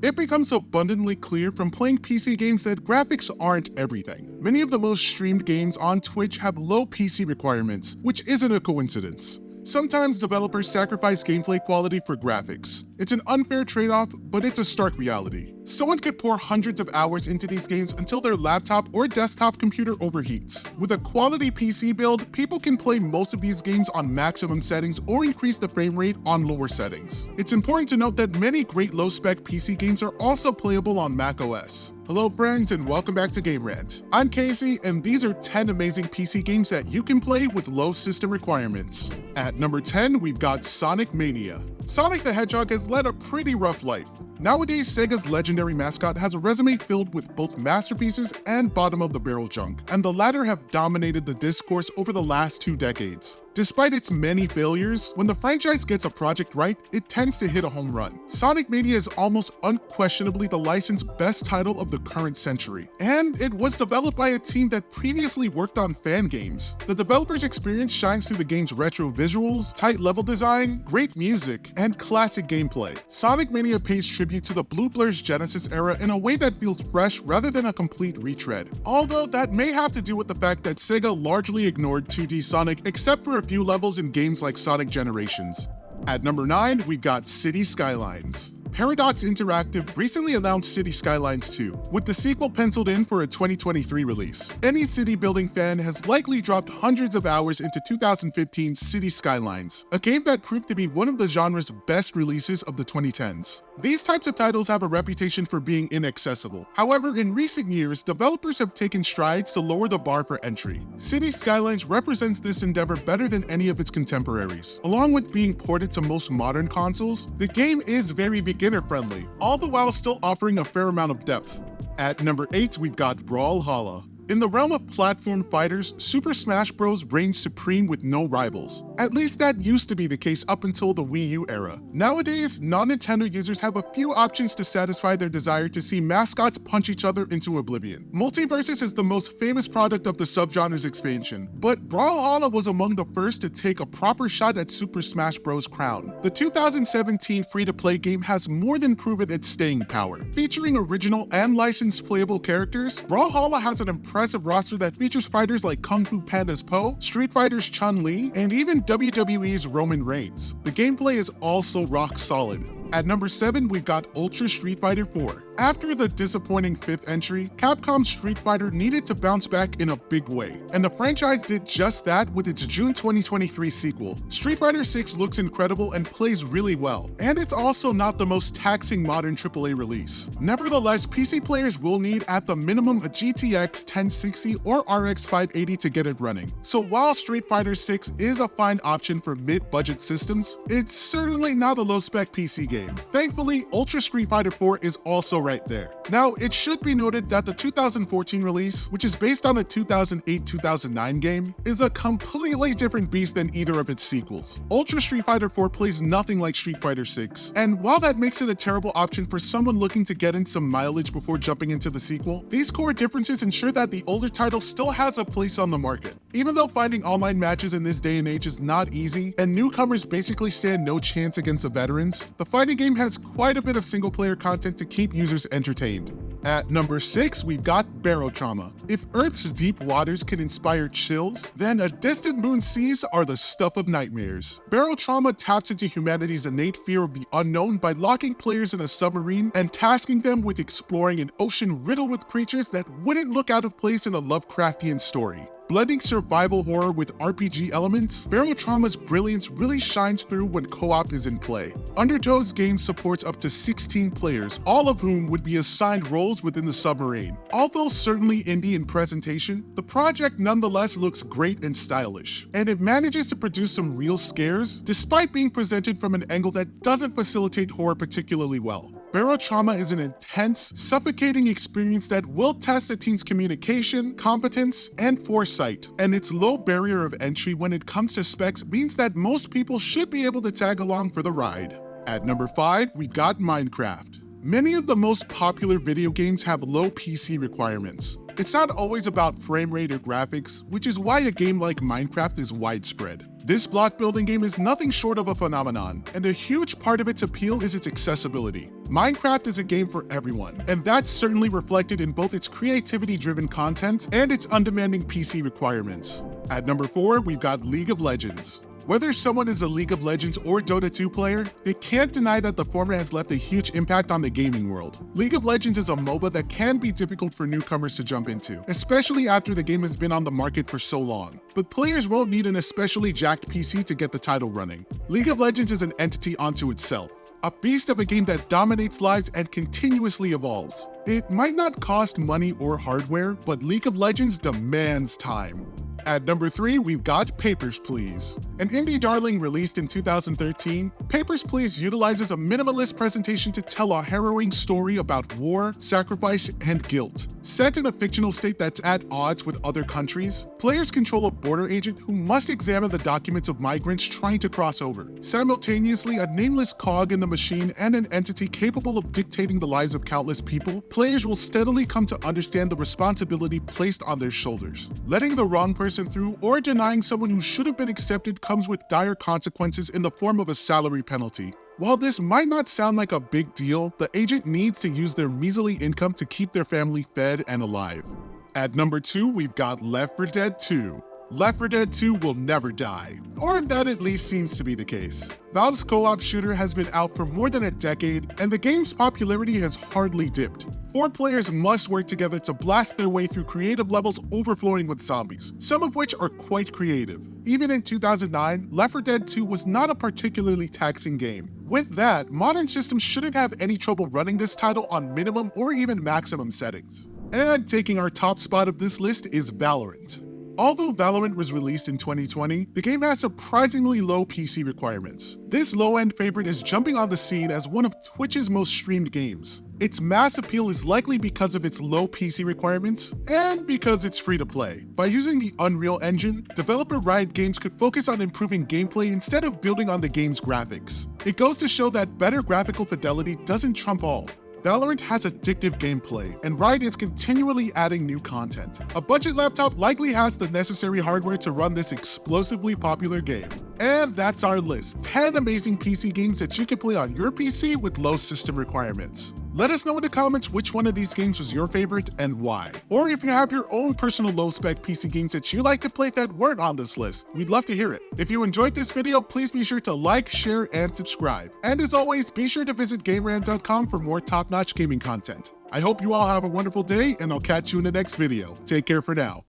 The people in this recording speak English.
It becomes abundantly clear from playing PC games that graphics aren't everything. Many of the most streamed games on Twitch have low PC requirements, which isn't a coincidence. Sometimes developers sacrifice gameplay quality for graphics. It's an unfair trade-off, but it's a stark reality. Someone could pour hundreds of hours into these games until their laptop or desktop computer overheats. With a quality PC build, people can play most of these games on maximum settings or increase the frame rate on lower settings. It's important to note that many great low-spec PC games are also playable on macOS. Hello friends, and welcome back to Game Rant. I'm Casey, and these are 10 amazing PC games that you can play with low system requirements. At number 10, we've got Sonic Mania. Sonic the Hedgehog has led a pretty rough life. Nowadays, Sega's legendary mascot has a resume filled with both masterpieces and bottom-of-the-barrel junk, and the latter have dominated the discourse over the last 2 decades. Despite its many failures, when the franchise gets a project right, it tends to hit a home run. Sonic Mania is almost unquestionably the licensed best title of the current century, and it was developed by a team that previously worked on fan games. The developer's experience shines through the game's retro visuals, tight level design, great music, and classic gameplay. Sonic Mania pays tribute to the Blue Blur's Genesis era in a way that feels fresh rather than a complete retread. Although that may have to do with the fact that Sega largely ignored 2D Sonic except for a few levels in games like Sonic Generations. At number 9, we've got City Skylines. Paradox Interactive recently announced City Skylines 2, with the sequel penciled in for a 2023 release. Any city building fan has likely dropped hundreds of hours into 2015's City Skylines, a game that proved to be one of the genre's best releases of the 2010s. These types of titles have a reputation for being inaccessible. However, in recent years, developers have taken strides to lower the bar for entry. City Skylines represents this endeavor better than any of its contemporaries. Along with being ported to most modern consoles, the game is very beginner-friendly, all the while still offering a fair amount of depth. At number 8, we've got Brawlhalla. In the realm of platform fighters, Super Smash Bros. Reigns supreme with no rivals. At least that used to be the case up until the Wii U era. Nowadays, non-Nintendo users have a few options to satisfy their desire to see mascots punch each other into oblivion. Multiversus is the most famous product of the subgenre's expansion, but Brawlhalla was among the first to take a proper shot at Super Smash Bros. Crown. The 2017 free-to-play game has more than proven its staying power. Featuring original and licensed playable characters, Brawlhalla has an impressive roster that features fighters like Kung Fu Panda's Po, Street Fighter's Chun-Li, and even WWE's Roman Reigns. The gameplay is also rock solid. At number 7, we've got Ultra Street Fighter 4. After the disappointing 5th entry, Capcom's Street Fighter needed to bounce back in a big way, and the franchise did just that with its June 2023 sequel. Street Fighter 6 looks incredible and plays really well, and it's also not the most taxing modern AAA release. Nevertheless, PC players will need at the minimum a GTX 1060 or RX 580 to get it running. So while Street Fighter 6 is a fine option for mid-budget systems, it's certainly not a low-spec PC game. Thankfully, Ultra Street Fighter 4 is also right there. Now, it should be noted that the 2014 release, which is based on a 2008-2009 game, is a completely different beast than either of its sequels. Ultra Street Fighter 4 plays nothing like Street Fighter 6, and while that makes it a terrible option for someone looking to get in some mileage before jumping into the sequel, these core differences ensure that the older title still has a place on the market. Even though finding online matches in this day and age is not easy, and newcomers basically stand no chance against the veterans, the fighting game has quite a bit of single-player content to keep users entertained. At number 6, we've got Barotrauma. If Earth's deep waters can inspire chills, then a distant moon's seas are the stuff of nightmares. Barotrauma taps into humanity's innate fear of the unknown by locking players in a submarine and tasking them with exploring an ocean riddled with creatures that wouldn't look out of place in a Lovecraftian story. Blending survival horror with RPG elements, Barotrauma's brilliance really shines through when co-op is in play. Undertow's game supports up to 16 players, all of whom would be assigned roles within the submarine. Although certainly indie in presentation, the project nonetheless looks great and stylish, and it manages to produce some real scares despite being presented from an angle that doesn't facilitate horror particularly well. Barotrauma is an intense, suffocating experience that will test a team's communication, competence, and foresight, and its low barrier of entry when it comes to specs means that most people should be able to tag along for the ride. At number 5, we've got Minecraft. Many of the most popular video games have low PC requirements. It's not always about frame rate or graphics, which is why a game like Minecraft is widespread. This block building game is nothing short of a phenomenon, and a huge part of its appeal is its accessibility. Minecraft is a game for everyone, and that's certainly reflected in both its creativity-driven content and its undemanding PC requirements. At number 4, we've got League of Legends. Whether someone is a League of Legends or Dota 2 player, they can't deny that the format has left a huge impact on the gaming world. League of Legends is a MOBA that can be difficult for newcomers to jump into, especially after the game has been on the market for so long. But players won't need an especially jacked PC to get the title running. League of Legends is an entity unto itself, a beast of a game that dominates lives and continuously evolves. It might not cost money or hardware, but League of Legends demands time. At number 3, we've got Papers, Please. An indie darling released in 2013, Papers, Please utilizes a minimalist presentation to tell a harrowing story about war, sacrifice, and guilt. Set in a fictional state that's at odds with other countries, players control a border agent who must examine the documents of migrants trying to cross over. Simultaneously, a nameless cog in the machine and an entity capable of dictating the lives of countless people, players will steadily come to understand the responsibility placed on their shoulders. Letting the wrong person through or denying someone who should have been accepted comes with dire consequences in the form of a salary penalty. While this might not sound like a big deal, the agent needs to use their measly income to keep their family fed and alive. At number 2, we've got Left 4 Dead 2. Left 4 Dead 2 will never die, or that at least seems to be the case. Valve's co-op shooter has been out for more than a decade, and the game's popularity has hardly dipped. 4 players must work together to blast their way through creative levels overflowing with zombies, some of which are quite creative. Even in 2009, Left 4 Dead 2 was not a particularly taxing game. With that, modern systems shouldn't have any trouble running this title on minimum or even maximum settings. And taking our top spot of this list is Valorant. Although Valorant was released in 2020, the game has surprisingly low PC requirements. This low-end favorite is jumping on the scene as one of Twitch's most streamed games. Its mass appeal is likely because of its low PC requirements, and because it's free to play. By using the Unreal Engine, developer Riot Games could focus on improving gameplay instead of building on the game's graphics. It goes to show that better graphical fidelity doesn't trump all. Valorant has addictive gameplay, and Riot is continually adding new content. A budget laptop likely has the necessary hardware to run this explosively popular game. And that's our list, 10 amazing PC games that you can play on your PC with low system requirements. Let us know in the comments which one of these games was your favorite and why. Or if you have your own personal low-spec PC games that you like to play that weren't on this list, we'd love to hear it. If you enjoyed this video, please be sure to like, share, and subscribe. And as always, be sure to visit GameRant.com for more top-notch gaming content. I hope you all have a wonderful day, and I'll catch you in the next video. Take care for now.